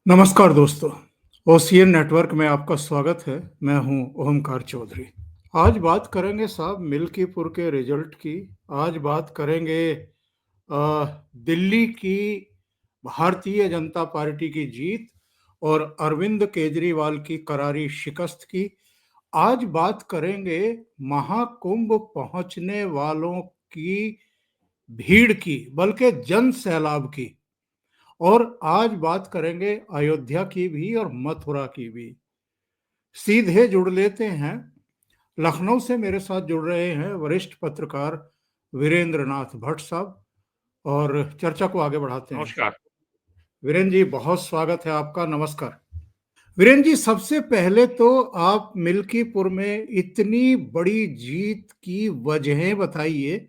नमस्कार दोस्तों, OCN network में आपका स्वागत है। मैं हूं ओमकार चौधरी। आज बात करेंगे साहब मिल्कीपुर के रिजल्ट की। आज बात करेंगे दिल्ली की भारतीय जनता पार्टी की जीत और अरविंद केजरीवाल की करारी शिकस्त की। आज बात करेंगे महाकुंभ पहुंचने वालों की भीड़ की, बल्कि जन सैलाब की। और आज बात करेंगे अयोध्या की भी और मथुरा की भी। सीधे जुड़ लेते हैं। लखनऊ से मेरे साथ जुड़ रहे हैं वरिष्ठ पत्रकार वीरेंद्र नाथ भट्ट साहब, और चर्चा को आगे बढ़ाते हैं। नमस्कार। वीरेंद्र जी, बहुत स्वागत है आपका। नमस्कार वीरेंद्र जी। सबसे पहले तो आप मिल्कीपुर में इतनी बड़ी जीत की वजहें बताइए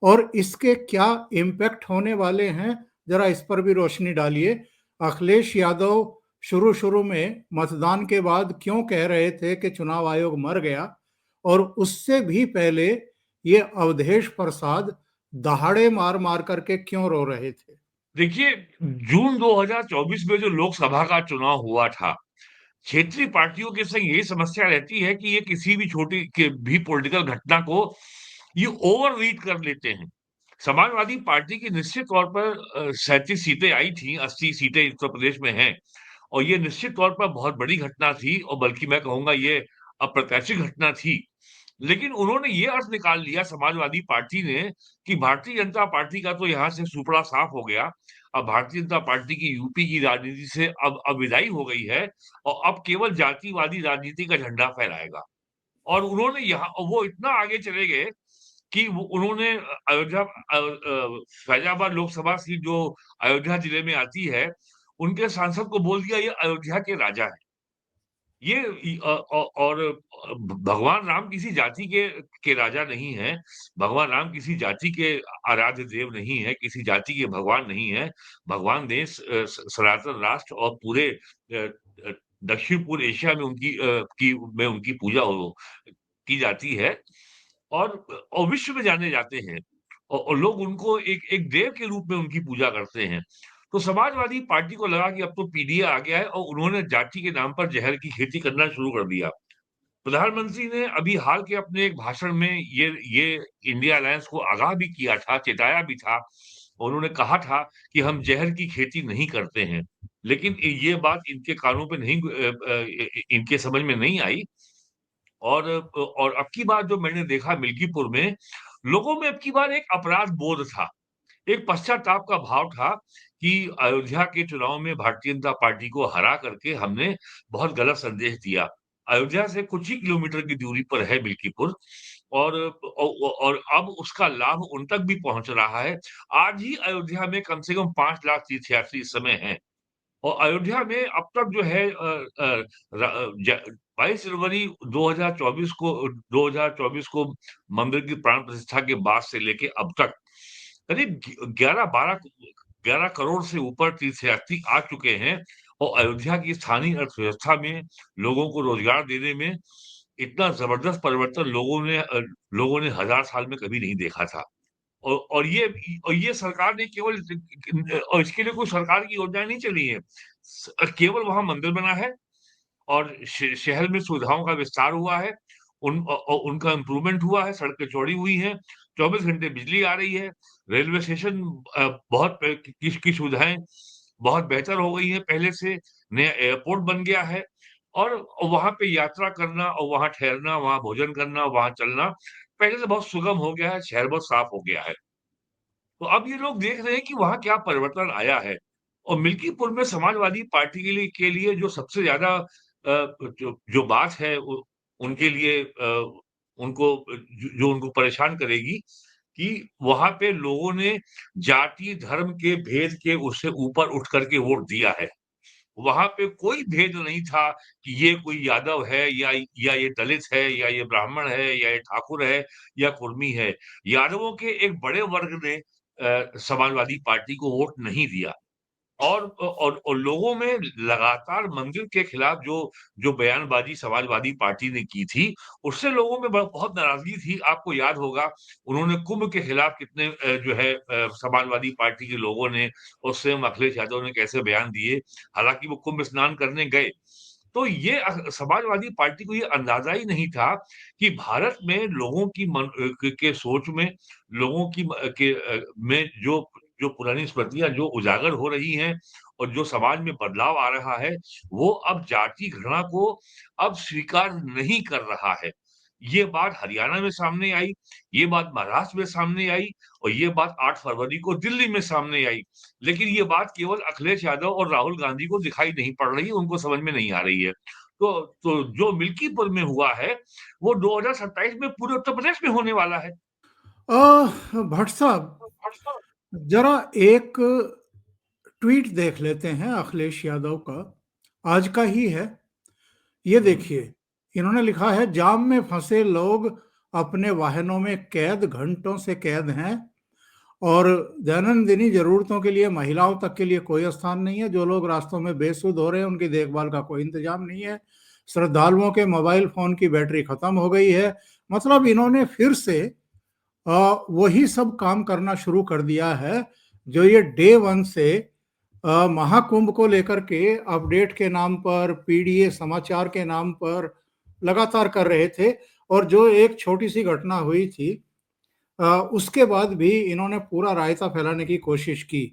और इसके क्या इम्पैक्ट होने वाले हैं, जरा इस पर भी रोशनी डालिए। अखिलेश यादव शुरू शुरू में मतदान के बाद क्यों कह रहे थे कि चुनाव आयोग मर गया, और उससे भी पहले ये अवधेश प्रसाद दहाड़े मार मार करके क्यों रो रहे थे? देखिए, जून 2024 में जो लोकसभा का चुनाव हुआ था, क्षेत्रीय पार्टियों के संग यही समस्या रहती है कि ये किसी भी छोटी के भी पॉलिटिकल घटना को ये ओवर रीड कर लेते हैं। समाजवादी पार्टी की निश्चित तौर पर 37 सीटें आई थी, 80 सीटें उत्तर प्रदेश में हैं और ये निश्चित तौर पर बहुत बड़ी घटना थी और बल्कि मैं कहूँगा ये अप्रत्याशित घटना थी। लेकिन उन्होंने ये अर्थ निकाल लिया समाजवादी पार्टी ने कि भारतीय जनता पार्टी का तो यहाँ से सुपड़ा साफ हो गया। अब भारतीय जनता पार्टी की यूपी की राजनीति से अब विदाई हो गई है और अब केवल जातिवादी राजनीति का झंडा फहराएगा। और उन्होंने यहाँ वो इतना आगे चले गए कि वो उन्होंने फैजाबाद लोकसभा सीट जो अयोध्या जिले में आती है, उनके सांसद को बोल दिया ये अयोध्या के राजा हैं। ये और भगवान राम किसी जाति के राजा नहीं हैं। भगवान राम किसी जाति के आराध्य देव नहीं है, किसी जाति के भगवान नहीं है। भगवान देश सनातन राष्ट्र और पूरे अ, दक्षिण पूर्व एशिया में उनकी पूजा की जाती है और विश्व में जाने जाते हैं और लोग उनको एक एक देव के रूप में उनकी पूजा करते हैं। तो समाजवादी पार्टी को लगा कि अब तो पीडीए आ गया है और उन्होंने जाति के नाम पर जहर की खेती करना शुरू कर दिया। प्रधानमंत्री ने अभी हाल के अपने एक भाषण में ये इंडिया अलायंस को आगाह भी किया था, चेताया भी था। उन्होंने कहा था कि हम जहर की खेती नहीं करते हैं। लेकिन ये बात इनके कानों पे नहीं इनके समझ में नहीं आई और अब की बार जो मैंने देखा मिल्कीपुर में, लोगों में अब की बार एक अपराध बोध था। एक पश्चाताप का भाव था कि अयोध्या के चुनाव में भारतीय जनता पार्टी को हरा करके हमने बहुत गलत संदेश दिया। अयोध्या से कुछ ही किलोमीटर की दूरी पर है मिल्कीपुर और और अब उसका लाभ उन तक भी पहुँच रहा है। आज ही अयोध्या में कम से कम 5 लाख तीर्थयात्री इस समय हैं। और अयोध्या में अब तक जो है 22 जनवरी 2024 को मंदिर की प्राण प्रतिष्ठा के बाद से लेके अब तक करीब 11 करोड़ से ऊपर तीर्थयात्री आ चुके हैं और अयोध्या की स्थानीय अर्थव्यवस्था में लोगों को रोजगार देने में इतना जबरदस्त परिवर्तन लोगों ने 1000 साल में कभी नहीं देखा था। और ये सरकार ने केवल और इसके लिए कोई सरकार की योजना नहीं चली है। केवल वहां मंदिर बना है और शहर में सुविधाओं का विस्तार हुआ है। उनका इम्प्रूवमेंट हुआ है, सड़कें चौड़ी हुई हैं, 24 घंटे बिजली आ रही है, रेलवे स्टेशन बहुत की सुविधाएं बहुत बेहतर हो गई है पहले से, नया एयरपोर्ट बन गया है और वहां पे यात्रा करना और वहां ठहरना, वहां भोजन करना, वहां चलना पहले से बहुत सुगम हो गया है, शहर बहुत साफ हो गया है। तो अब ये लोग देख रहे हैं कि वहाँ क्या परिवर्तन आया है और मिल्कीपुर में समाजवादी पार्टी के लिए जो सबसे ज़्यादा जो जो बात है उनके लिए उनको जो उनको परेशान करेगी कि वहाँ पे लोगों ने जाति, धर्म के भेद के उससे ऊपर उठ कर के वोट दिया है। वहाँ पे कोई भेद नहीं था कि ये कोई यादव है या ये दलित है या ये ब्राह्मण है या ये ठाकुर है या कुर्मी है। यादवों के एक बड़े वर्ग ने समाजवादी पार्टी को वोट नहीं दिया। और लोगों में लगातार मंदिर के खिलाफ जो जो बयानबाज़ी समाजवादी पार्टी ने की थी, उससे लोगों में बहुत नाराज़गी थी। आपको याद होगा उन्होंने कुंभ के खिलाफ कितने जो है समाजवादी पार्टी के लोगों ने और स्वयं अखिलेश यादव ने कैसे बयान दिए। हालाँकि वो कुंभ स्नान करने गए। तो ये समाजवादी पार्टी को ये अंदाज़ा ही नहीं था कि भारत में लोगों की के सोच में लोगों की में जो जो पुरानी स्मृतियाँ जो उजागर हो रही हैं और जो समाज में बदलाव आ रहा है, वो अब जाति घृणा को अब स्वीकार नहीं कर रहा है। ये बात हरियाणा में सामने आई, ये बात महाराष्ट्र में सामने आई और ये बात 8 फरवरी को दिल्ली में सामने आई। लेकिन ये बात केवल अखिलेश यादव और राहुल गांधी को दिखाई नहीं पड़ रही है, उनको समझ में नहीं आ रही है। तो जो मिल्कीपुर में हुआ है, वो 2027 में पूरे उत्तर प्रदेश में होने वाला है। भट्ट साहब, जरा एक ट्वीट देख लेते हैं अखिलेश यादव का, आज का ही है। ये हुँ। देखिए, इन्होंने लिखा है, जाम में फंसे लोग अपने वाहनों में कैद, घंटों से कैद हैं और दैनंदिनी जरूरतों के लिए महिलाओं तक के लिए कोई स्थान नहीं है। जो लोग रास्तों में बेसुध हो रहे हैं उनकी देखभाल का कोई इंतजाम नहीं है। श्रद्धालुओं के मोबाइल फोन की बैटरी खत्म हो गई है। मतलब इन्होंने फिर से वही सब काम करना शुरू कर दिया है जो ये डे वन से महाकुंभ को लेकर के अपडेट के नाम पर, पीडीए समाचार के नाम पर लगातार कर रहे थे। और जो एक छोटी सी घटना हुई थी, उसके बाद भी इन्होंने पूरा रायता फैलाने की कोशिश की।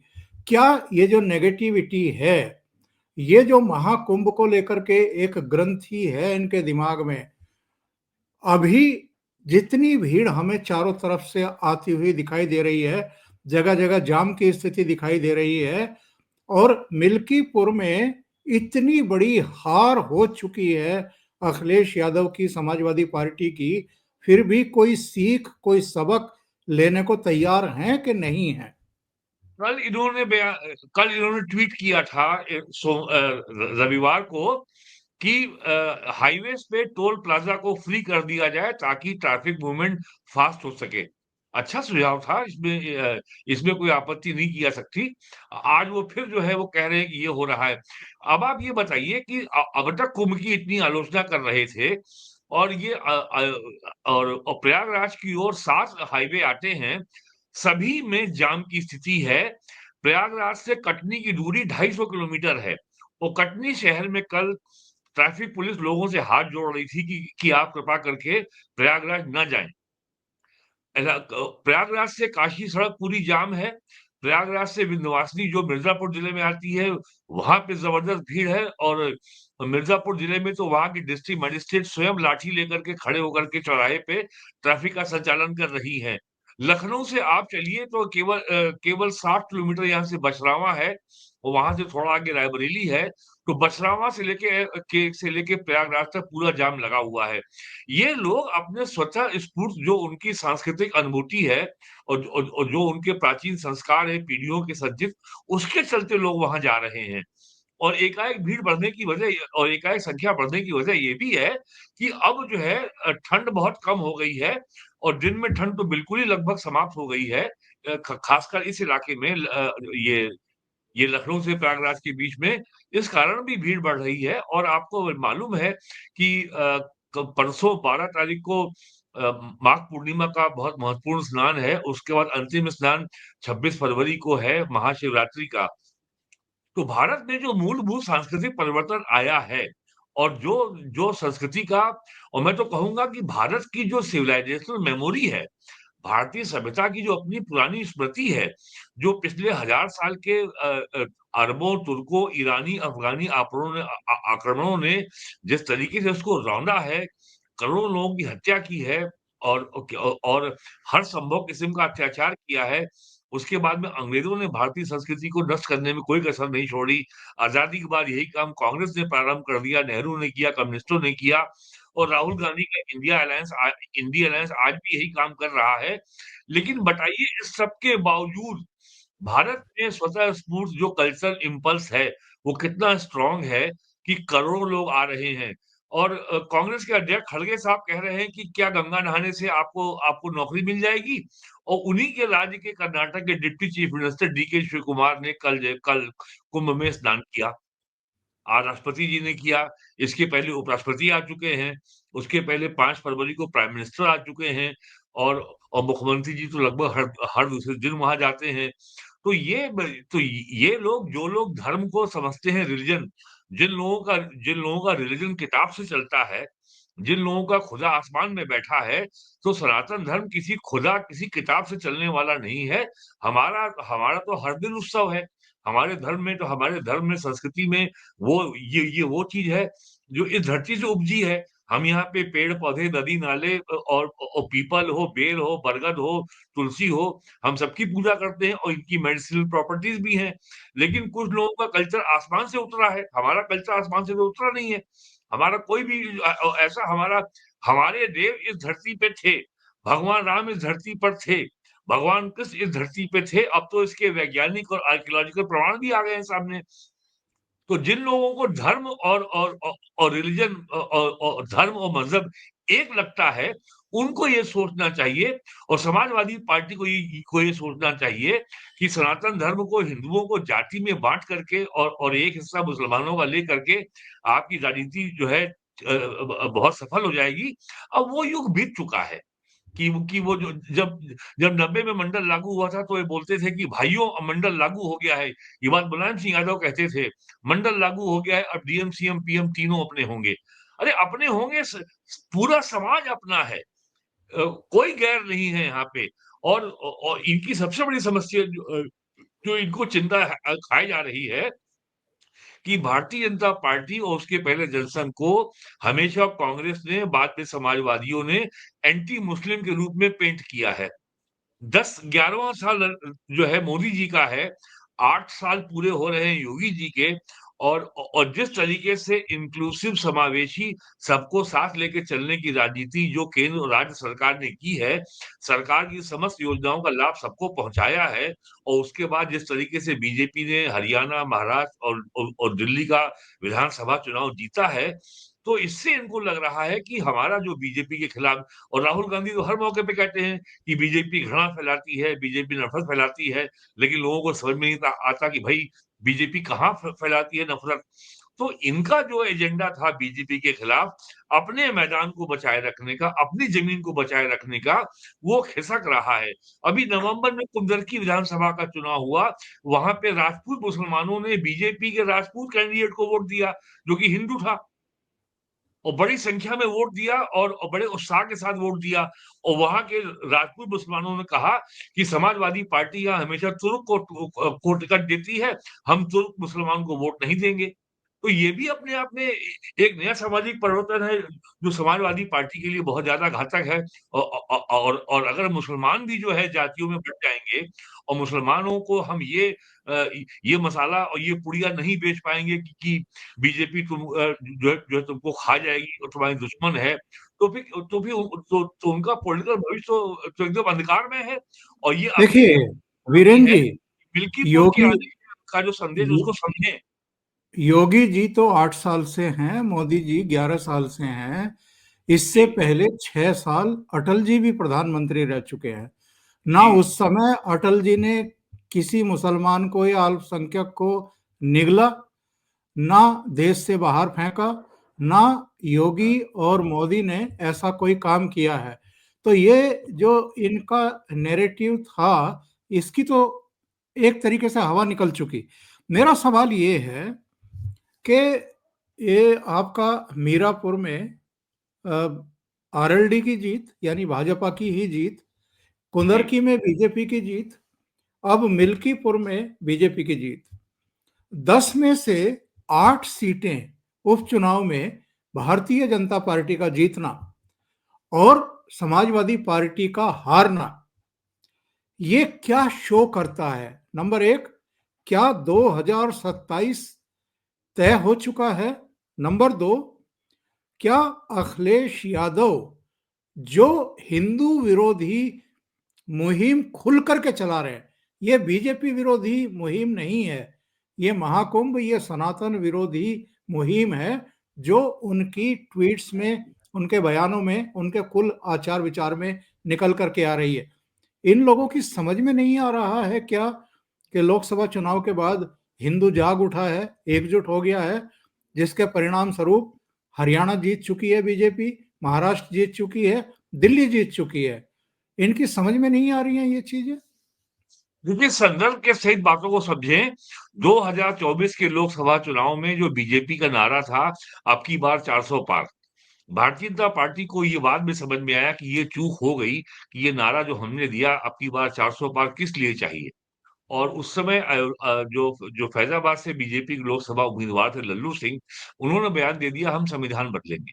क्या ये जो नेगेटिविटी है, ये जो महाकुंभ को लेकर के एक ग्रंथि है इनके दिमाग में, अभी जितनी भीड़ हमें चारों तरफ से आती हुई दिखाई दे रही है, जगह-जगह जाम की स्थिति दिखाई दे रही है और मिल्कीपुर में इतनी बड़ी हार हो चुकी है अखिलेश यादव की, समाजवादी पार्टी की, फिर भी कोई सीख, कोई सबक लेने को तैयार हैं कि नहीं हैं? कल इन्होंने ट्वीट किया था रविवार को कि हाईवेज पे टोल प्लाजा को फ्री कर दिया जाए ताकि ट्रैफिक मूवमेंट फास्ट हो सके। अच्छा सुझाव था, इसमें कोई आपत्ति नहीं की जा सकती। आज वो फिर जो है वो कह रहे हैं कि ये हो रहा है। अब आप ये बताइए कि अब तक कुंभ की इतनी आलोचना कर रहे थे और और प्रयागराज की ओर 7 हाईवे आते हैं, सभी में जाम की स्थिति है। प्रयागराज से कटनी की दूरी 250 किलोमीटर है। और कटनी शहर में कल ट्रैफिक पुलिस लोगों से हाथ जोड़ रही थी कि आप कृपा करके प्रयागराज ना जाएँ। प्रयागराज से काशी सड़क पूरी जाम है। प्रयागराज से विंध्यवासिनी जो मिर्ज़ापुर जिले में आती है, वहाँ पे ज़बरदस्त भीड़ है और मिर्ज़ापुर जिले में तो वहाँ की डिस्ट्रिक्ट मजिस्ट्रेट स्वयं लाठी लेकर के खड़े होकर के चौराहे पे ट्रैफिक का संचालन कर रही हैं। लखनऊ से आप चलिए तो केवल 60 किलोमीटर यहाँ से बछरावा है और वहाँ से थोड़ा आगे रायबरेली है। तो बछरावा से लेके प्रयागराज तक पूरा जाम लगा हुआ है। ये लोग अपने स्वतः स्फूर्त जो उनकी सांस्कृतिक अनुभूति है और जो उनके प्राचीन संस्कार है पीढ़ियों के संचित, उसके चलते लोग वहाँ जा रहे हैं। और एकाएक भीड़ बढ़ने की वजह और एकाएक संख्या बढ़ने की वजह ये भी है कि अब जो है ठंड बहुत कम हो गई है और दिन में ठंड तो बिल्कुल ही लगभग समाप्त हो गई है। अ, ख खासकर इस इलाके में ये लखनऊ से प्रयागराज के बीच में, इस कारण भी भीड़ बढ़ रही है और आपको मालूम है कि परसों 12 तारीख को माघ पूर्णिमा का बहुत महत्वपूर्ण स्नान है, उसके बाद अंतिम स्नान 26 फरवरी को है महाशिवरात्रि का। तो भारत में जो मूलभूत सांस्कृतिक परिवर्तन आया है और जो जो संस्कृति का और मैं तो कहूँगा कि भारत की जो सिविलाइजेशनल मेमोरी है, भारतीय सभ्यता की जो अपनी पुरानी स्मृति है, जो पिछले 1000 साल के अरबों, तुर्कों, ईरानी, अफ़गानी आक्रमणों ने जिस तरीके से उसको रौंदा है, करोड़ों लोगों की हत्या की है और हर संभव किस्म का अत्याचार किया है। उसके बाद में अंग्रेज़ों ने भारतीय संस्कृति को नष्ट करने में कोई कसर नहीं छोड़ी। आज़ादी के बाद यही काम कांग्रेस ने प्रारंभ कर दिया, नेहरू ने किया, कम्युनिस्टों ने किया और राहुल गांधी का इंडिया अलायंस आज भी यही काम कर रहा है। लेकिन बताइए इस सब के बावजूद भारत में स्वतः स्फूर्त जो कल्चरल इम्पल्स है, वो कितना स्ट्रॉन्ग है कि करोड़ों लोग आ रहे हैं। और कांग्रेस के अध्यक्ष खड़गे साहब कह रहे हैं कि क्या गंगा नहाने से आपको आपको नौकरी मिल जाएगी? और उन्हीं के राज्य के कर्नाटक के deputy chief minister DK Shiv Kumar ने कल कुंभ में स्नान किया। आज राष्ट्रपति जी ने किया, इसके पहले उपराष्ट्रपति आ चुके हैं, उसके पहले 5 फरवरी को प्राइम मिनिस्टर आ चुके हैं और मुख्यमंत्री जी तो लगभग हर दूसरे दिन वहाँ जाते हैं। तो ये लोग जो लोग धर्म को समझते हैं रिलिजन, जिन लोगों का रिलिजन किताब से चलता है, जिन लोगों का खुदा आसमान में बैठा है, तो सनातन धर्म किसी खुदा, किसी किताब से चलने वाला नहीं है। हमारा हमारा तो हर दिन उत्सव है। हमारे धर्म में, संस्कृति में ये वो चीज़ है जो इस धरती से उपजी है। हम यहाँ पे पेड़-पौधे, नदी-नाले और पीपल हो, बेल हो, बरगद हो, तुलसी हो, हम सबकी पूजा करते हैं और इनकी मेडिसिनल प्रॉपर्टीज़ भी हैं। लेकिन कुछ लोगों का कल्चर आसमान से उतरा है, हमारा कल्चर आसमान से तो उतरा नहीं है। हमारा कोई भी ऐसा हमारे देव इस धरती पे थे, भगवान राम इस धरती पर थे, भगवान कृष्ण इस धरती पे थे, अब तो इसके वैज्ञानिक और आर्कियोलॉजिकल प्रमाण भी आ गए हैं सामने। तो जिन लोगों को धर्म और रिलिजन और धर्म और मज़हब एक लगता है, उनको ये सोचना चाहिए और समाजवादी पार्टी को ये सोचना चाहिए कि सनातन धर्म को, हिंदुओं को जाति में बाँट करके और एक हिस्सा मुसलमानों का लेकर के आपकी राजनीति जो है बहुत सफल हो जाएगी। अब वो युग बीत चुका है। कि वो जो जब जब 90 में मंडल लागू हुआ था तो ये बोलते थे कि भाइयों अब मंडल लागू हो गया है। ये बात मुलायम सिंह यादव कहते थे, मंडल लागू हो गया है अब डीएम, सीएम, पीएम तीनों अपने होंगे। अरे अपने होंगे पूरा समाज अपना है। कोई गैर नहीं है यहाँ पे और इनकी सबसे बड़ी समस्या जो इनको चिंता खाई जा रही है कि भारतीय जनता पार्टी और उसके पहले जनसंघ को हमेशा कांग्रेस ने, बाद में समाजवादियों ने एंटी मुस्लिम के रूप में पेंट किया है। 11वां साल जो है मोदी जी का है, 8 साल पूरे हो रहे हैं योगी जी के और जिस तरीके से इंक्लूसिव समावेशी सबको साथ लेके चलने की राजनीति जो केंद्र और राज्य सरकार ने की है, सरकार की समस्त योजनाओं का लाभ सबको पहुँचाया है और उसके बाद जिस तरीके से बीजेपी ने हरियाणा, महाराष्ट्र और दिल्ली का विधानसभा चुनाव जीता है, तो इससे इनको लग रहा है कि हमारा जो बीजेपी के खिलाफ और राहुल गांधी तो हर मौके पे कहते हैं कि बीजेपी घृणा फैलाती है, बीजेपी नफ़रत फैलाती है, लेकिन लोगों को समझ में नहीं आता कि भई बीजेपी कहाँ फैलाती है नफ़रत। तो इनका जो एजेंडा था बीजेपी के खिलाफ, अपने मैदान को बचाए रखने का, अपनी ज़मीन को बचाए रखने का, वो खिसक रहा है। अभी नवंबर में कुंदरकी विधानसभा का चुनाव हुआ, वहाँ पे राजपूत मुसलमानों ने बीजेपी के राजपूत कैंडिडेट को वोट दिया, जो कि हिंदू था। और बड़ी संख्या में वोट दिया और बड़े उत्साह के साथ वोट दिया और वहाँ के राजपूत मुसलमानों ने कहा कि समाजवादी पार्टी यहाँ हमेशा तुर्क को टिकट देती है, हम तुर्क मुसलमान को वोट नहीं देंगे। तो ये भी अपने आप में एक नया सामाजिक परिवर्तन है, जो समाजवादी पार्टी के लिए बहुत ज़्यादा घातक है और अगर मुसलमान भी जो है जातियों में बँट जाएँगे और मुसलमानों को हम ये मसाला और ये पुड़िया नहीं बेच पाएँगे कि बीजेपी जो है तुमको खा जाएगी और तुम्हारी दुश्मन है, तो फिर तो उनका पॉलिटिकल भविष्य तो एकदम अंधकार में है और ये अपनी देखिए नहीं वीरेंद्र है, जी, मिल्कीपुर के योगी आने का जो संदेश उसको समझें। योगी जी तो 8 साल से हैं, मोदी जी 11 साल से हैं। इससे जी, पहले 6 साल अटल जी भी प्रधानमंत्री रह चुके हैं। ना जी, उस समय अटल जी ने किसी मुसलमान को या अल्पसंख्यक को निगला, ना देश से बाहर फेंका, ना योगी और मोदी ने ऐसा कोई काम किया है। तो ये जो इनका नैरेटिव था, इसकी तो एक तरीके से हवा निकल चुकी। मेरा सवाल ये है कि ये आपका मीरापुर में आरएलडी की जीत यानी भाजपा की ही जीत, जी, कुंदरकी में बीजेपी की जीत, अब मिल्कीपुर में बीजेपी की जीत। 10 में से 8 सीटें उपचुनाव में भारतीय जनता पार्टी का जीतना और समाजवादी पार्टी का हारना, ये क्या शो करता है? नंबर एक, क्या 2027 तय हो चुका है? नंबर दो, क्या अखिलेश यादव जो हिंदू विरोधी मुहिम खुल करके चला रहे हैं, ये बीजेपी विरोधी मुहिम नहीं है, ये महाकुंभ, ये सनातन विरोधी मुहिम है, जो उनकी ट्वीट्स में, उनके बयानों में, उनके कुल आचार विचार में निकल करके आ रही है। इन लोगों की समझ में नहीं आ रहा है क्या कि लोकसभा चुनाव के बाद हिंदू जाग उठा है, एकजुट हो गया है, जिसके परिणाम स्वरूप हरियाणा जीत चुकी है बीजेपी, महाराष्ट्र जीत चुकी है, दिल्ली जीत चुकी है। इनकी समझ में नहीं आ रही हैं ये चीजें। देखिए, संदर्भ के सहित बातों को समझें। 2024 के लोकसभा चुनाव में जो बीजेपी का नारा था, अब की बार 400 पार। भारतीय जनता पार्टी को ये बाद में समझ में आया कि ये चूक हो गई, कि ये नारा जो हमने दिया, अब की बार 400 पार किस लिए चाहिए। और उस समय जो जो फैजाबाद से बीजेपी के लोकसभा उम्मीदवार थे लल्लू सिंह, उन्होंने बयान दे दिया, हम संविधान बदलेंगे।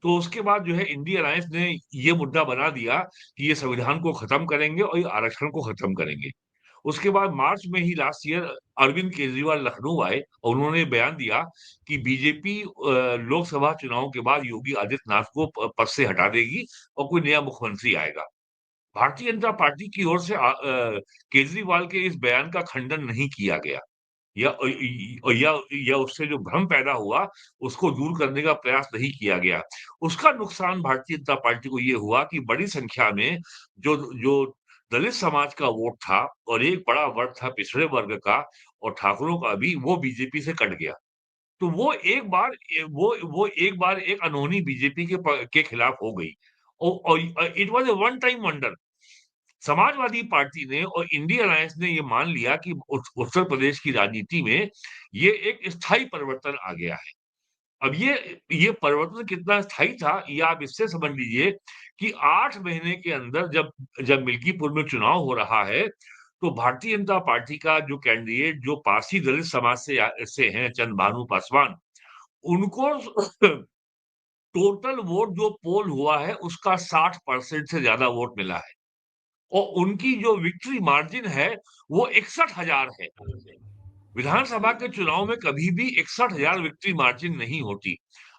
तो उसके बाद जो है इंडिया अलायंस ने ये मुद्दा बना दिया कि ये संविधान को खत्म करेंगे और ये आरक्षण को खत्म करेंगे। उसके बाद मार्च में ही लास्ट ईयर अरविंद केजरीवाल लखनऊ आए और उन्होंने बयान दिया कि बीजेपी लोकसभा चुनाव के बाद योगी आदित्यनाथ को पद से हटा देगी और कोई नया मुख्यमंत्री आएगा। भारतीय जनता पार्टी की ओर से केजरीवाल के इस बयान का खंडन नहीं किया गया या या उससे जो भ्रम पैदा हुआ, उसको दूर करने का प्रयास नहीं किया गया। उसका नुकसान भारतीय जनता पार्टी को ये हुआ कि बड़ी संख्या में जो जो दलित समाज का वोट था और एक बड़ा वर्ग था पिछड़े वर्ग का और ठाकुरों का भी, वो बीजेपी से कट गया। तो वो एक बार एक अनहोनी बीजेपी के खिलाफ हो गई। और it was a one time wonder. Samajwadi party ने और इंडिया अलायंस ने ये मान लिया कि उत्तर प्रदेश की राजनीति में ये एक स्थायी परिवर्तन आ गया है। अब ये परिवर्तन कितना स्थायी था, ये आप इससे समझ लीजिए कि 8 महीने के अंदर जब जब मिल्कीपुर में चुनाव हो रहा है, तो भारतीय जनता पार्टी का जो कैंडिडेट जो पारसी दलित समाज से हैं चंद्रभानु पासवान, उनको टोटल वोट जो पोल हुआ है उसका 60% से ज़्यादा वोट मिला है। और उनकी जो विक्ट्री मार्जिन है, वो 61,000 है। विधानसभा के चुनाव में कभी भी 61,000 विक्ट्री मार्जिन नहीं होती।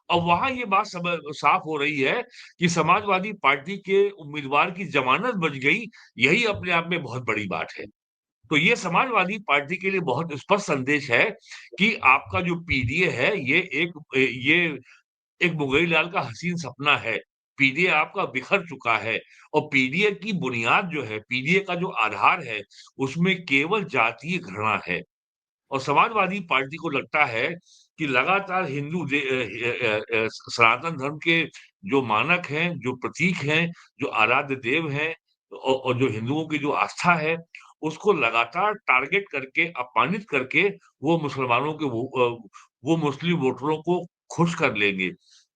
अब वहाँ ये बात साफ हो रही है कि समाजवादी पार्टी के उम्मीदवार की जमानत बच गई, यही अपने आप में बहुत बड़ी बात है। तो ये समाजवादी पार्टी के लिए बहुत स्पष्ट संदेश है कि आपका जो पीडीए है, ये एक मुगई लाल का हसीन सपना है। पीडीए आपका बिखर चुका है और पीडीए की बुनियाद जो है, पीडीए का जो आधार है, उसमें केवल जातीय घृणा है। और समाजवादी पार्टी को लगता है कि लगातार सनातन धर्म के जो मानक हैं, जो प्रतीक हैं, जो आराध्य देव हैं और जो हिंदुओं की जो आस्था है, उसको लगातार टारगेट करके, अपमानित करके वो वो मुस्लिम वोटरों को खुश कर लेंगे।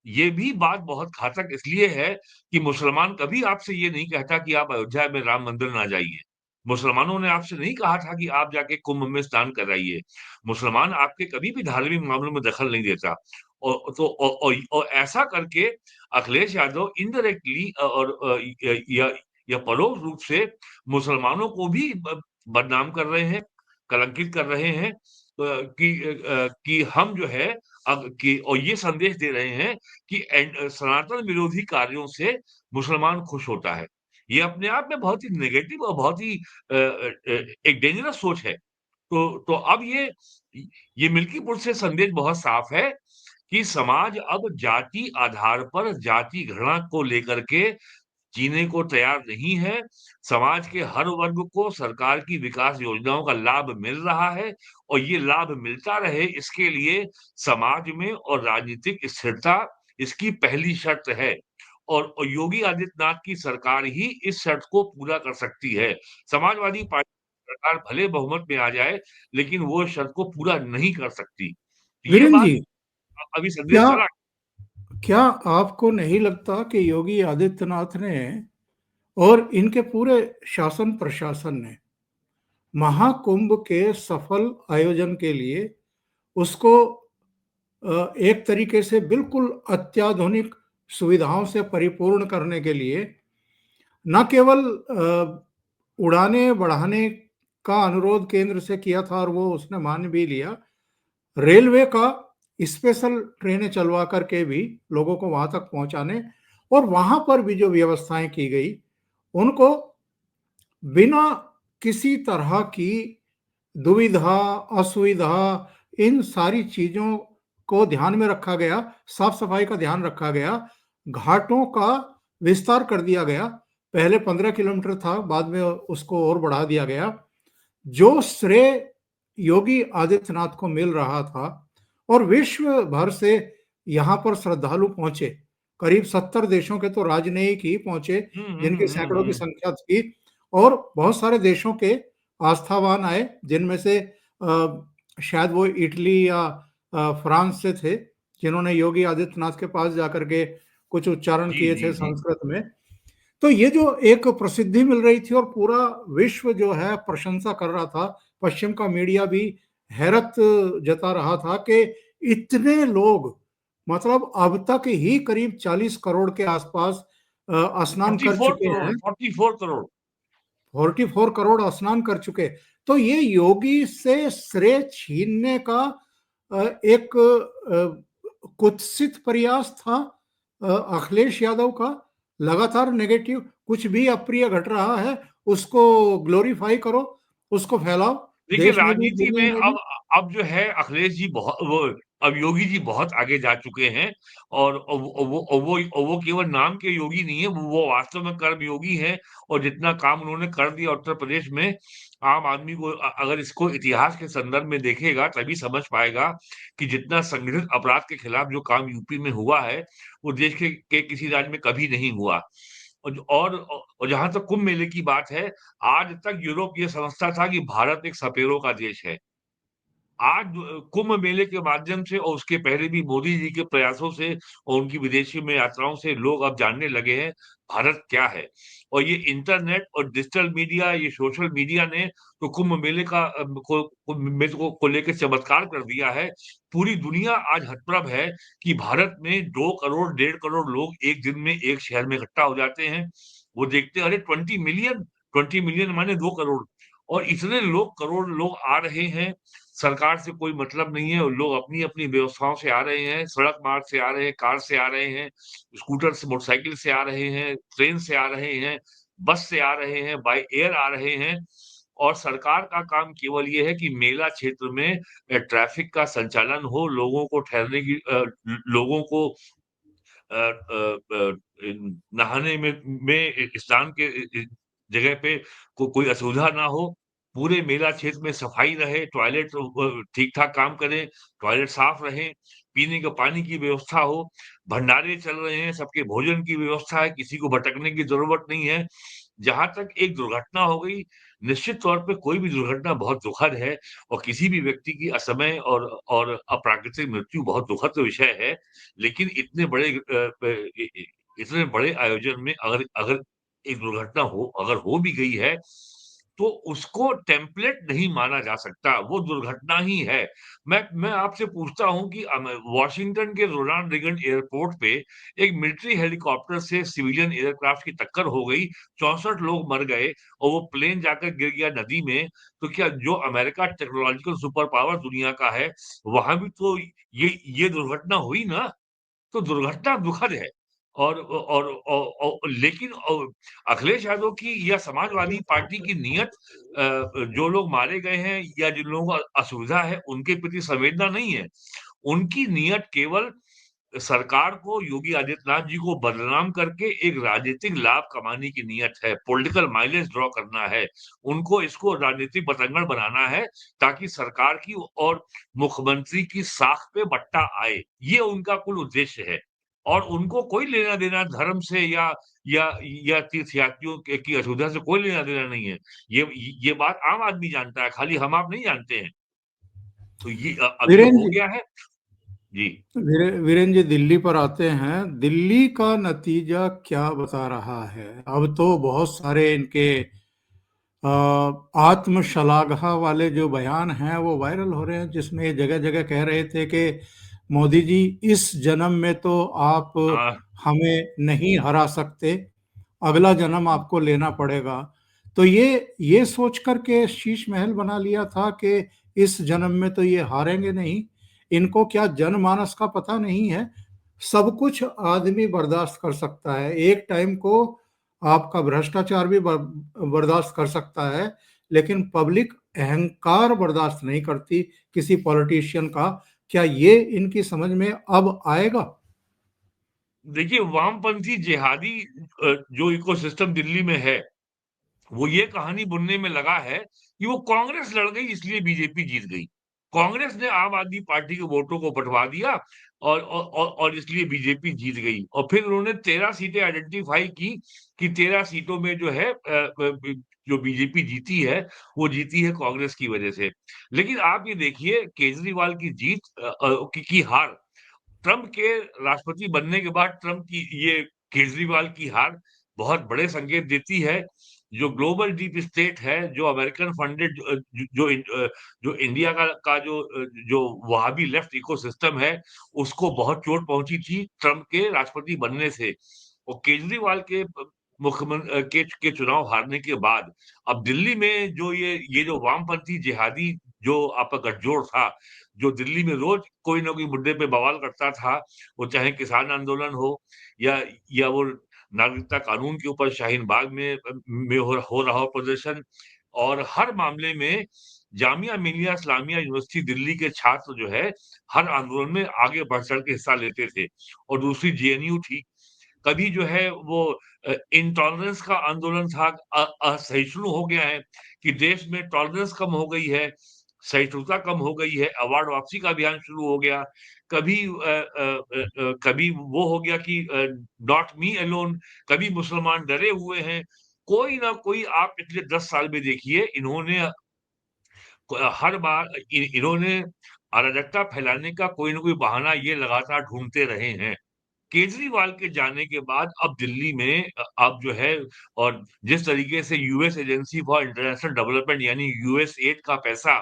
ये भी बात बहुत घातक इसलिए है कि मुसलमान कभी आपसे ये नहीं कहता कि आप अयोध्या में राम मंदिर ना जाइए। मुसलमानों ने आपसे नहीं कहा था कि आप जाके कुंभ में स्नान कराइए। मुसलमान आपके कभी भी धार्मिक मामलों में दखल नहीं देता। और ऐसा करके अखिलेश यादव इनडायरेक्टली या परोक्ष रूप से मुसलमानों को भी बदनाम कर रहे हैं, कलंकित कर रहे हैं कि हम जो है कि और ये संदेश दे रहे हैं कि सनातन विरोधी कार्यों से मुसलमान खुश होता है। ये अपने आप में बहुत ही नेगेटिव और बहुत ही एक डेंजरस सोच है। तो अब ये मिल्कीपुर से संदेश बहुत साफ है कि समाज अब जाति आधार पर जाति घृणा को लेकर के जीने को तैयार नहीं है। समाज के हर वर्ग को सरकार की विकास योजनाओं का लाभ मिल रहा है और ये लाभ मिलता रहे इसके लिए समाज में और राजनीतिक स्थिरता इसकी पहली शर्त है। और योगी आदित्यनाथ की सरकार ही इस शर्त को पूरा कर सकती है। समाजवादी पार्टी सरकार भले बहुमत में आ जाए, लेकिन वो शर्त को पूरा नहीं कर सकती। ये वीरेन बात जी, अभी संदेश क्या चला। क्या आपको नहीं लगता कि योगी आदित्यनाथ ने और इनके पूरे शासन प्रशासन ने महाकुंभ के सफल आयोजन के लिए उसको एक तरीके से बिल्कुल अत्याधुनिक सुविधाओं से परिपूर्ण करने के लिए न केवल उड़ाने बढ़ाने का अनुरोध केंद्र से किया था और वो उसने मान भी लिया, रेलवे का स्पेशल ट्रेनें चलवा करके भी लोगों को वहां तक पहुंचाने और वहां पर भी जो व्यवस्थाएं की गई, उनको बिना किसी तरह की दुविधा, असुविधा, इन सारी चीजों को ध्यान में रखा गया, साफ सफाई का ध्यान रखा गया, घाटों का विस्तार कर दिया गया। पहले 15 किलोमीटर था, बाद में उसको और बढ़ा दिया गया। जो श्रेय योगी आदित्यनाथ को मिल रहा था और विश्व भर से यहाँ पर श्रद्धालु पहुंचे, करीब 70 देशों के तो राजनयिक ही पहुंचे, जिनकी सैकड़ों की संख्या थी, और बहुत सारे देशों के आस्थावान आए, जिनमें से शायद वो इटली या फ्रांस से थे, जिन्होंने योगी आदित्यनाथ के पास जाकर के कुछ उच्चारण जी, किए जी, थे जी। संस्कृत में। तो ये जो एक प्रसिद्धि मिल रही थी और पूरा विश्व जो है प्रशंसा कर रहा था, पश्चिम का मीडिया भी हैरत जता रहा था कि इतने लोग, मतलब अब तक ही करीब 40 करोड़ के आसपास स्नान कर 44 चुके करोड़, हैं। 44 करोड़। 44 करोड़ स्नान कर चुके। तो ये योगी से श्रेय छीनने का एक कुत्सित प्रयास था अखिलेश यादव का। लगातार नेगेटिव, कुछ भी अप्रिय घट रहा है उसको ग्लोरीफाई करो, उसको फैलाओ, देखिए, देश में भी, राजनीति दुनिया में में भी। अब जो है अखिलेश जी बहुत वो अब योगी जी बहुत आगे जा चुके हैं और वो केवल नाम के योगी नहीं है, वो वास्तव में कर्म योगी हैं और जितना काम उन्होंने कर दिया उत्तर प्रदेश में, आम आदमी को अगर इसको इतिहास के संदर्भ में देखेगा तभी समझ पाएगा कि जितना संगठित अपराध के खिलाफ जो काम यूपी में हुआ है, वो देश के किसी राज्य में कभी नहीं हुआ। और जहाँ तक कुंभ मेले की बात है, आज तक यूरोप ये समझता था कि भारत एक सपेरों का देश है। आज कुंभ मेले के माध्यम से और उसके पहले भी मोदी जी के प्रयासों से और उनकी विदेशी में यात्राओं से लोग अब जानने लगे हैं, भारत क्या है? और ये इंटरनेट और डिजिटल मीडिया, ये सोशल मीडिया ने तो कुंभ मेले का कुंभ मेले को लेके चमत्कार कर दिया है। पूरी दुनिया आज हतप्रभ है कि भारत में 2 करोड़, 1.5 करोड़ लोग एक दिन में एक शहर में इकट्ठा हो जाते हैं। वो देखते हैं, अरे 20 मिलियन माने 2 करोड़ और इतने लोग, करोड़ लोग आ रहे हैं। सरकार से कोई मतलब नहीं है और लोग अपनी-अपनी व्यवस्थाओं से आ रहे हैं, सड़क मार्ग से आ रहे हैं, कार से आ रहे हैं, स्कूटर से, मोटरसाइकिल से आ रहे हैं, ट्रेन से आ रहे हैं, बस से आ रहे हैं, बाय एयर आ रहे हैं और सरकार का काम केवल ये है कि मेला क्षेत्र में ट्रैफिक का संचालन हो, लोगों को ठहरने की लोगों को अ अ नहाने में स्नान के जगह पे कोई असुविधा ना हो। पूरे मेला क्षेत्र में सफाई रहे, टॉयलेट ठीक-ठाक काम करें, टॉयलेट साफ रहें, पीने के पानी की व्यवस्था हो, भंडारे चल रहे हैं, सबके भोजन की व्यवस्था है, किसी को भटकने की ज़रूरत नहीं है। जहाँ तक एक दुर्घटना हो गई, निश्चित तौर पे कोई भी दुर्घटना बहुत दुखद है और किसी भी व्यक्ति की असमय और अप्राकृतिक मृत्यु बहुत दुखद विषय है। लेकिन इतने बड़े इतने बड़े आयोजन में अगर अगर एक दुर्घटना अगर हो भी गई है, तो उसको टेम्पलेट नहीं माना जा सकता, वो दुर्घटना ही है। मैं आपसे पूछता हूँ कि वाशिंगटन के रोनाल्ड रेगन एयरपोर्ट पे एक मिलिट्री हेलीकॉप्टर से सिविलियन एयरक्राफ्ट की टक्कर हो गई, 64 लोग मर गए और वो प्लेन जाकर गिर गया नदी में, तो क्या जो अमेरिका टेक्नोलॉजिकल सुपर पावर दुनिया का है, वहाँ भी तो ये दुर्घटना हुई ना? तो दुर्घटना दुखद है और लेकिन अखिलेश यादव की या समाजवादी पार्टी की नीयत जो लोग मारे गए हैं या जिन लोगों को असुविधा है, उनके प्रति संवेदना नहीं है। उनकी नीयत केवल सरकार को, योगी आदित्यनाथ जी को बदनाम करके एक राजनीतिक लाभ कमाने की नीयत है, पॉलिटिकल माइलेज ड्रॉ करना है। उनको इसको राजनीतिक बतंगड़ बनाना है ताकि सरकार की और मुख्यमंत्री की साख पे बट्टा आए। ये उनका कुल उद्देश्य है और उनको कोई लेना-देना धर्म से या तीर्थयात्रियों की असुविधा से कोई लेना-देना नहीं है। ये बात आम आदमी जानता है, खाली हम आप नहीं जानते हैं। तो अब ये वीरेन हो जी, गया है। जी। वीरेन जी दिल्ली पर आते हैं। दिल्ली का नतीजा क्या बता रहा है? अब तो बहुत सारे इनके आत्मश्लाघा वाले जो बयान हैं वो वायरल हो रहे हैं, जिसमें जगह जगह कह रहे थे कि मोदी जी, इस जन्म में तो आप हाँ। हमें नहीं हरा सकते, अगला जन्म आपको लेना पड़ेगा। तो ये सोच कर के शीश महल बना लिया था कि इस जन्म में तो ये हारेंगे नहीं। इनको क्या जनमानस का पता नहीं है? सब कुछ आदमी बर्दाश्त कर सकता है। एक टाइम को आपका भ्रष्टाचार भी बर्दाश्त कर सकता है, लेकिन पब्लिक अहंकार बर्दाश्त नहीं करती किसी पॉलिटिशियन का। क्या ये इनकी समझ में अब आएगा? देखिए, वामपंथी जिहादी जो इकोसिस्टम दिल्ली में है, वो ये कहानी बुनने में लगा है कि वो कांग्रेस लड़ गई इसलिए बीजेपी जीत गई। कांग्रेस ने आम आदमी पार्टी के वोटों को बँटवा दिया और इसलिए बीजेपी जीत गई और फिर उन्होंने 13 सीटें आइडेंटिफ़ाई की कि 13 सीटों में जो है जो बीजेपी जीती है, वो जीती है कांग्रेस की वजह से। लेकिन आप ये देखिए केजरीवाल की जीत की हार ट्रम्प के राष्ट्रपति बनने के बाद ट्रम्प की ये केजरीवाल की हार बहुत बड़े संकेत देती है। जो ग्लोबल डीप स्टेट है, जो अमेरिकन फंडेड जो इंडिया का जो वहाबी लेफ्ट इकोसिस्टम है, उसको बहुत चोट पहुँची थी ट्रम्प के राष्ट्रपति बनने से। और केजरीवाल के के चुनाव हारने के बाद अब दिल्ली में जो ये जो वामपंथी जिहादी जो आपका गठजोड़ था, जो दिल्ली में रोज़ कोई ना कोई मुद्दे पे बवाल करता था, वो चाहे किसान आंदोलन हो या वो नागरिकता कानून के ऊपर शाहीन बाग में हो रहा हो प्रदर्शन और हर मामले में जामिया मिलिया इस्लामिया यूनिवर्सिटी दिल्ली के छात्र जो है, हर आंदोलन में आगे बढ़-चढ़ के हिस्सा लेते थे और दूसरी जेएनयू थी। कभी जो है वो इंटॉलरेंस का आंदोलन था असहिष्णु हो गया है कि देश में टॉलरेंस कम हो गई है, सहिष्णुता कम हो गई है, अवार्ड वापसी का अभियान शुरू हो गया। कभी वो हो गया कि नॉट मी अलोन कभी मुसलमान डरे हुए हैं। कोई ना कोई आप पिछले 10 साल में देखिए इन्होंने हर बार इन्होंने अराजकता फैलाने का कोई ना कोई बहाना ये लगातार ढूँढते रहे हैं। केजरीवाल के जाने के बाद अब दिल्ली में अब जो है और जिस तरीके से US agency for international development यानी यूएसएड का पैसा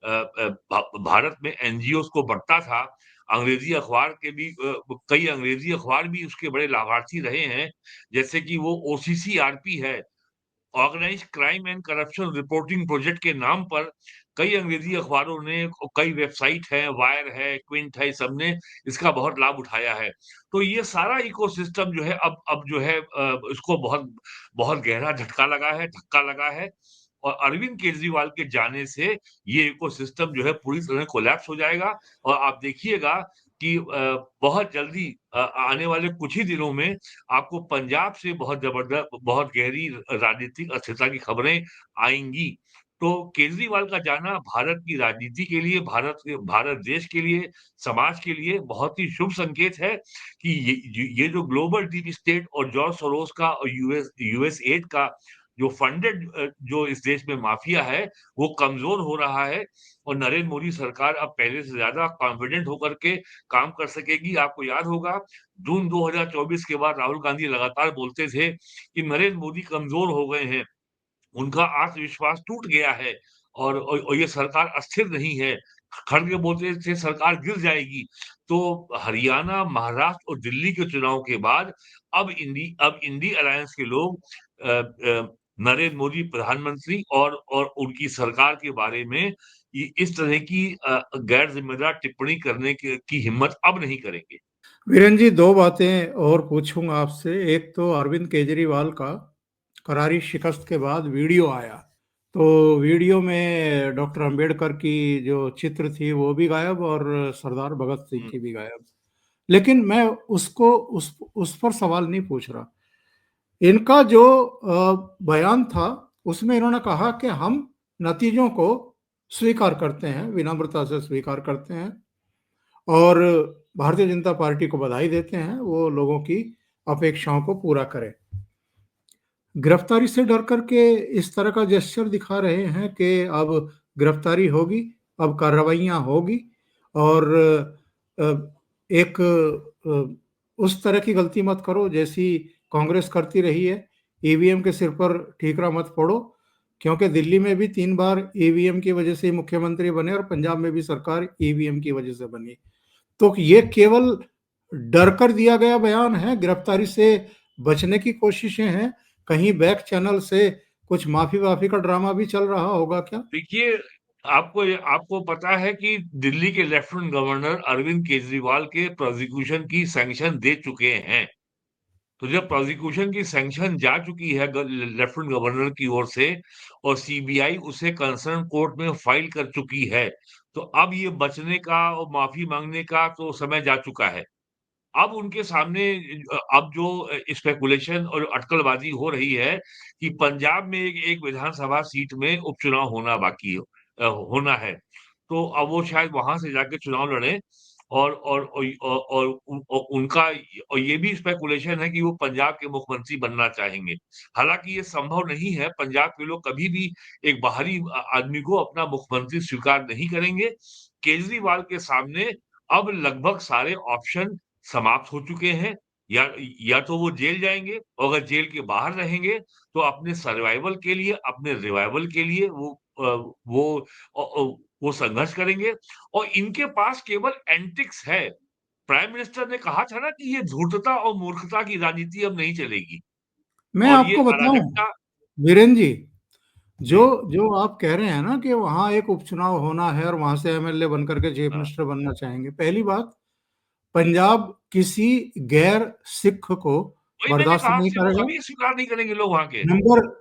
भारत में एनजीओज़ को बढ़ता था, अंग्रेज़ी अखबार के भी कई अंग्रेज़ी अखबार भी उसके बड़े लाभार्थी रहे हैं, जैसे कि वो ओसीसीआरपी है, organised crime and corruption reporting project के नाम पर कई अंग्रेजी अखबारों ने कई वेबसाइट है, वायर है, क्विंट है, सबने इसका बहुत लाभ उठाया है। तो ये सारा इकोसिस्टम जो है अब जो है इसको बहुत बहुत गहरा झटका लगा है, धक्का लगा है और अरविंद केजरीवाल के जाने से ये इकोसिस्टम जो है पूरी तरह कोलैप्स हो जाएगा और आप देखिएगा कि बहुत जल्दी आने वाले कुछ ही दिनों में आपको पंजाब से बहुत ज़बरदस्त बहुत गहरी राजनीतिक अस्थिरता की खबरें आएँगी। तो केजरीवाल का जाना भारत की राजनीति के लिए, भारत देश के लिए, समाज के लिए बहुत ही शुभ संकेत है कि ये जो ग्लोबल डीप स्टेट और जॉर्ज सोरोस का और यूएस एड का जो फंडेड जो इस देश में माफिया है, वो कमज़ोर हो रहा है और नरेंद्र मोदी सरकार अब पहले से ज़्यादा कॉन्फिडेंट होकर के काम कर सकेगी। आपको याद होगा जून 2024 के बाद राहुल गांधी लगातार बोलते थे कि नरेंद्र मोदी कमज़ोर हो गए हैं, उनका आत्मविश्वास टूट गया है और ये सरकार अस्थिर नहीं है। खड़गे बोलते थे सरकार गिर जाएगी। तो हरियाणा, महाराष्ट्र और दिल्ली के चुनाव के बाद अब इंडी अलायंस के लोग नरेंद्र मोदी प्रधानमंत्री और उनकी सरकार के बारे में इस तरह की गैर ज़िम्मेदार टिप्पणी करने की हिम्मत अब नहीं करेंगे। वीरेन जी, 2 बातें और पूछूँगा आपसे। एक तो अरविंद केजरीवाल का करारी शिकस्त के बाद वीडियो आया। तो वीडियो में डॉक्टर अंबेडकर की जो चित्र थी वो भी गायब और सरदार भगत सिंह हुँ, की भी गायब। लेकिन मैं उसको उस पर सवाल नहीं पूछ रहा। इनका जो बयान था उसमें इन्होंने कहा कि हम नतीजों को स्वीकार करते हैं, विनम्रता से स्वीकार करते हैं और भारतीय जनता पार्टी को बधाई देते हैं, वो लोगों की अपेक्षाओं को पूरा करे। गिरफ्तारी से डर करके इस तरह का जेस्चर दिखा रहे हैं कि अब गिरफ्तारी होगी, अब कार्रवाइयाँ होगी और अ, एक उस तरह की गलती मत करो जैसी कांग्रेस करती रही है, ईवीएम के सिर पर ठीकरा मत फोड़ो, क्योंकि दिल्ली में भी 3 बार ईवीएम की वजह से ही मुख्यमंत्री बने और पंजाब में भी सरकार ईवीएम की वजह से बनी। तो ये केवल डर कर दिया गया बयान है, गिरफ्तारी से बचने की कोशिशें हैं, कहीं बैक चैनल से कुछ माफ़ी-वाफ़ी का ड्रामा भी चल रहा होगा क्या? देखिए आपको पता है कि दिल्ली के लेफ्टिनेंट गवर्नर अरविंद केजरीवाल के प्रोसिक्यूशन की सैंक्शन दे चुके हैं। तो जब प्रोसिक्यूशन की सैंक्शन जा चुकी है लेफ्टिनेंट गवर्नर की ओर से और सीबीआई उसे कंसर्न कोर्ट में फाइल कर चुकी है, तो अब ये बचने का और माफ़ी माँगने का तो समय जा चुका है। अब उनके सामने अब जो स्पेकुलेशन और अटकलबाज़ी हो रही है कि पंजाब में एक एक विधानसभा सीट में उपचुनाव होना बाकी होना है। तो अब वो शायद वहाँ से जाके चुनाव लड़ें और उनका और ये भी स्पेकुलेशन है कि वो पंजाब के मुख्यमंत्री बनना चाहेंगे। हालाँकि ये संभव नहीं है, पंजाब के लोग कभी भी एक बाहरी आदमी को अपना मुख्यमंत्री स्वीकार नहीं करेंगे। केजरीवाल के सामने अब लगभग सारे ऑप्शन समाप्त हो चुके हैं। या तो वो जेल जाएँगे और अगर जेल के बाहर रहेंगे, तो अपने सर्वाइवल के लिए, अपने रिवाइवल के लिए वो संघर्ष करेंगे और इनके पास केवल एंटिक्स है। प्राइम मिनिस्टर ने कहा था ना कि ये धूर्तता और मूर्खता की राजनीति अब नहीं चलेगी मैं और ये आपको बताऊं अराजकता। वीरेन जी, जो जी, जो आप कह रहे हैं ना कि वहां एक उपचुनाव होना है और वहां से एमएलए बनकर के चीफ हाँ, मिनिस्टर बनना चाहेंगे। पहली बात, पंजाब किसी गैर सिख को वही मैंने बर्दाश्त कहा नहीं कि वो करेगा। कभी स्वीकार नहीं करेंगे लोग वहाँ के। नंबर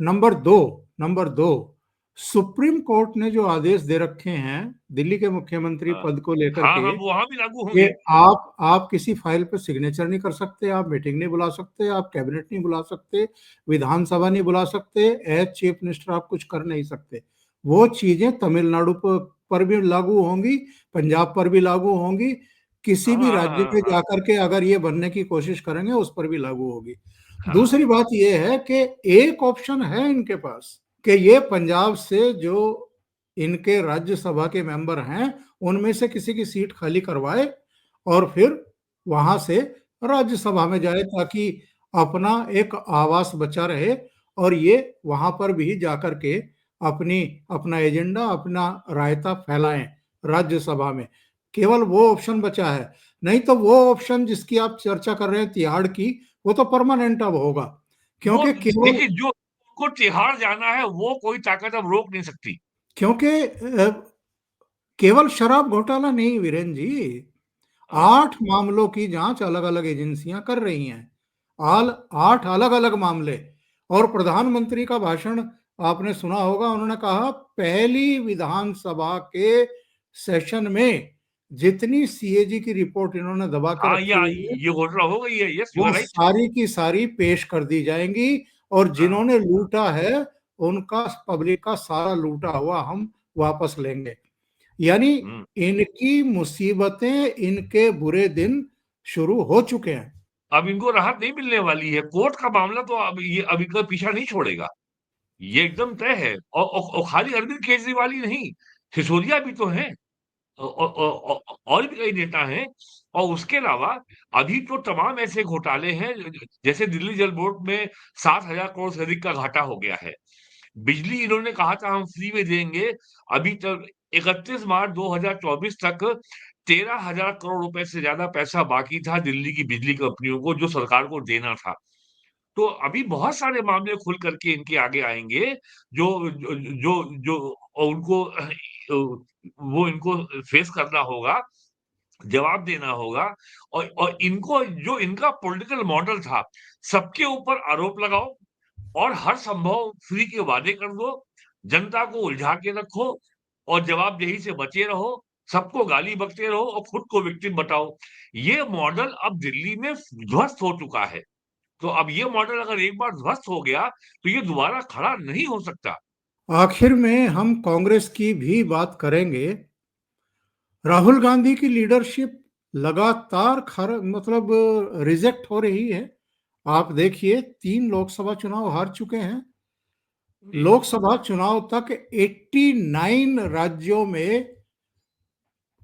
नंबर दो, सुप्रीम कोर्ट ने जो आदेश दे रखे हैं दिल्ली के मुख्यमंत्री हाँ, पद को लेकर हाँ, हाँ, के, वो वहाँ भी लागू कि होंगे। आप किसी फाइल पे सिग्नेचर नहीं कर सकते, आप मीटिंग नहीं बुला सकते, आप कैबिनेट नहीं बुला सकते, विधानसभा नहीं बुला सकते, एज चीफ मिनिस्टर आप कुछ कर नहीं सकते। वो चीजें तमिलनाडु पर भी लागू होंगी, पंजाब पर भी लागू होंगी, किसी हाँ, भी हाँ, राज्य हाँ, में हाँ, जाकर के अगर ये बनने की कोशिश करेंगे उस पर भी लागू होगी। हाँ, दूसरी बात ये है कि एक ऑप्शन है इनके पास कि ये पंजाब से जो इनके राज्यसभा के मेंबर हैं उनमें से किसी की सीट खाली करवाए और फिर वहां से राज्यसभा में जाए, ताकि अपना एक आवास बचा रहे और ये वहां पर भी जाकर के अपनी अपना एजेंडा, अपना रायता फैलाएं राज्यसभा में। केवल वो ऑप्शन बचा है। नहीं तो वो ऑप्शन जिसकी आप चर्चा कर रहे हैं तिहाड़ की, वो तो परमानेंट अब होगा, वो क्योंकि केवल देखिए जो को तिहाड़ जाना है वो कोई ताकत अब रोक नहीं सकती। क्योंकि केवल शराब घोटाला नहीं वीरेन जी, हाँ, 8 मामलों की जांच अलग अलग एजेंसियां कर रही हैं। आल 8 अलग अलग मामले। और प्रधानमंत्री का भाषण आपने सुना होगा, उन्होंने कहा पहली विधानसभा के सेशन में जितनी सीएजी की रिपोर्ट इन्होंने दबा के हाँ, रखी हुई है ये घोटाला हो गई है, यस यू वो आर राइट। सारी की सारी पेश कर दी जाएंगी, और हाँ, जिन्होंने लूटा है उनका, पब्लिक का सारा लूटा हुआ हम वापस लेंगे। यानी हुँ। इनकी मुसीबतें, इनके बुरे दिन शुरू हो चुके हैं। अब इनको राहत नहीं मिलने वाली है, कोर्ट का मामला तो अब ये अब इनका पीछा नहीं छोड़ेगा, ये एकदम तय है और खाली अरविंद केजरीवाल ही नहीं, सिसोदिया भी तो हैं और भी कई नेता हैं और उसके अलावा अभी तो तमाम ऐसे घोटाले हैं जैसे दिल्ली जल बोर्ड में 7,000 करोड़ से अधिक का घाटा हो गया है। बिजली इन्होंने कहा था हम फ्री में देंगे, अभी तक 31 मार्च 2024 तक 13,000 करोड़ रुपए से ज़्यादा पैसा बाकी था दिल्ली की बिजली कंपनियों को जो सरकार को देना था। तो अभी बहुत सारे मामले खुल कर के इनके आगे आएँगे जो जो जो जो उनको वो इनको फेस करना होगा, जवाब देना होगा और इनको जो इनका पॉलिटिकल मॉडल था, सबके ऊपर आरोप लगाओ और हर संभव फ्री के वादे कर दो, जनता को उलझा के रखो और जवाबदेही से बचे रहो, सबको गाली बकते रहो और खुद को विक्टिम बताओ। ये मॉडल अब दिल्ली में ध्वस्त हो चुका है। तो अब ये मॉडल अगर एक बार ध्वस्त हो गया, तो ये दोबारा खड़ा नहीं हो सकता। आखिर में हम कांग्रेस की भी बात करेंगे। राहुल गांधी की लीडरशिप लगातार मतलब रिजेक्ट हो रही है। आप देखिए 3 लोकसभा चुनाव हार चुके हैं। जी। लोकसभा चुनाव तक 89 राज्यों में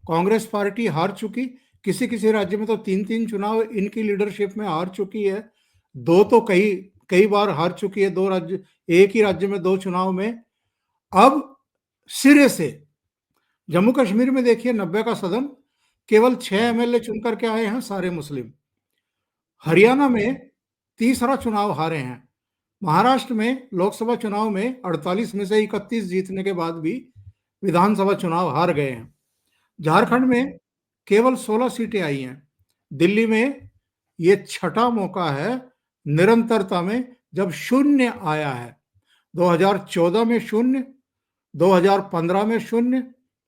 कांग्रेस पार्टी हार चुकी। किसी किसी राज्य में तो 3 3 चुनाव इनकी लीडरशिप में हार चुकी है। दो तो कई कई बार हार चुकी है, 2 राज्य, एक ही राज्य में 2 चुनाव में। अब सिरे से जम्मू कश्मीर में देखिए 90 का सदन, केवल 6 एमएलए चुन करके आए हैं, सारे मुस्लिम। हुँ, हरियाणा में तीसरा चुनाव हारे हैं। महाराष्ट्र में लोकसभा चुनाव में 48 में से 31 जीतने के बाद भी विधानसभा चुनाव हार गए हैं। झारखंड में केवल 16 सीटें आई हैं। दिल्ली में ये छठा मौका है निरंतरता में जब शून्य आया है। 2014 में शून्य, 2015 में शून्य,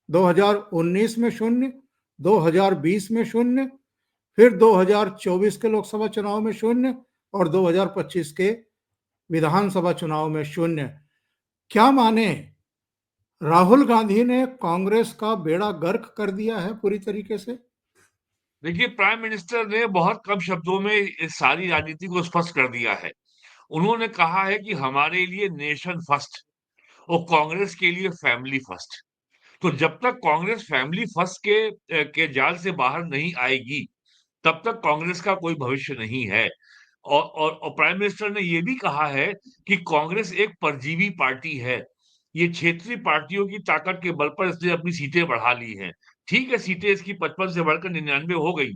2019 में शून्य, 2020 में शून्य, फिर 2024 के लोकसभा चुनाव में शून्य और 2025 के विधानसभा चुनाव में शून्य। क्या माने, राहुल गांधी ने कांग्रेस का बेड़ा गर्क कर दिया है पूरी तरीके से? देखिए, प्राइम मिनिस्टर ने बहुत कम शब्दों में इस सारी राजनीति को स्पष्ट कर दिया है। उन्होंने कहा है कि हमारे लिए नेशन फर्स्ट और कांग्रेस के लिए फैमिली फर्स्ट। तो जब तक कांग्रेस फैमिली फर्स्ट के जाल से बाहर नहीं आएगी, तब तक कांग्रेस का कोई भविष्य नहीं है। और प्राइम मिनिस्टर ने ये भी कहा है कि कांग्रेस एक परजीवी पार्टी है। ये क्षेत्रीय पार्टियों की ताकत के बल पर इसने अपनी सीटें बढ़ा ली हैं। ठीक है, सीटें इसकी 55 से बढ़कर 99 हो गई,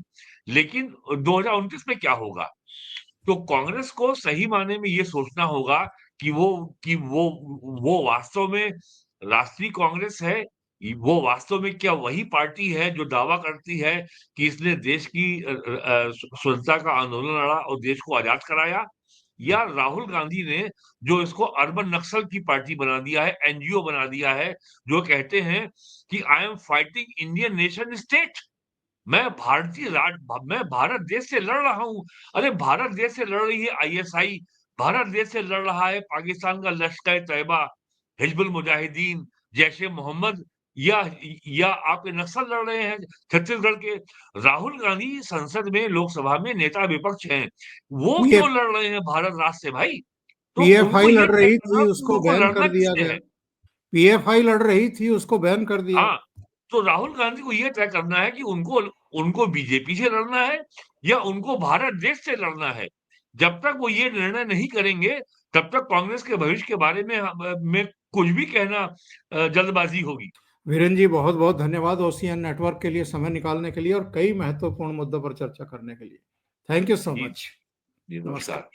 लेकिन 2029 में क्या होगा? तो कांग्रेस को सही मायने में ये सोचना होगा कि वो वास्तव में राष्ट्रीय कांग्रेस है, वो वास्तव में क्या वही पार्टी है जो दावा करती है कि इसने देश की स्वतंत्रता का आंदोलन लड़ा और देश को आजाद कराया, या राहुल गांधी ने जो इसको अर्बन नक्सल की पार्टी बना दिया है, एनजीओ बना दिया है, जो कहते हैं कि I am fighting Indian nation state. मैं भारत देश से लड़ रहा हूँ। अरे भारत देश से लड़ रही है आईएसआई, भारत देश से लड़ रहा है पाकिस्तान का लश्कर-ए-तैयबा, हिजबुल मुजाहिदीन, जैश-ए-मोहम्मद, या आपके नक्सल लड़ रहे हैं छत्तीसगढ़ के। राहुल गांधी संसद में, लोकसभा में नेता विपक्ष हैं। वो पीएफ क्यों लड़ रहे हैं भारत राष्ट्र से भाई? तो उनको पीएफआई ये लड़ तय रही करना थी, कि उसको उनको बैन कर लड़ना दिया किससे गया। है। पीएफआई लड़ रही थी, उसको बैन कर दिया। हाँ, तो राहुल गांधी को ये तय करना है कि उनको उनको बीजेपी से लड़ना है या उनको भारत देश से लड़ना है। जब तक वो ये निर्णय नहीं करेंगे, तब तक कांग्रेस के भविष्य के बारे में कुछ भी कहना जल्दबाजी होगी। वीरेन जी, बहुत बहुत धन्यवाद ओशियन नेटवर्क के लिए समय निकालने के लिए और कई महत्वपूर्ण मुद्दों पर चर्चा करने के लिए। थैंक यू सो जी, मच। जी, नमस्कार। नमस्कार।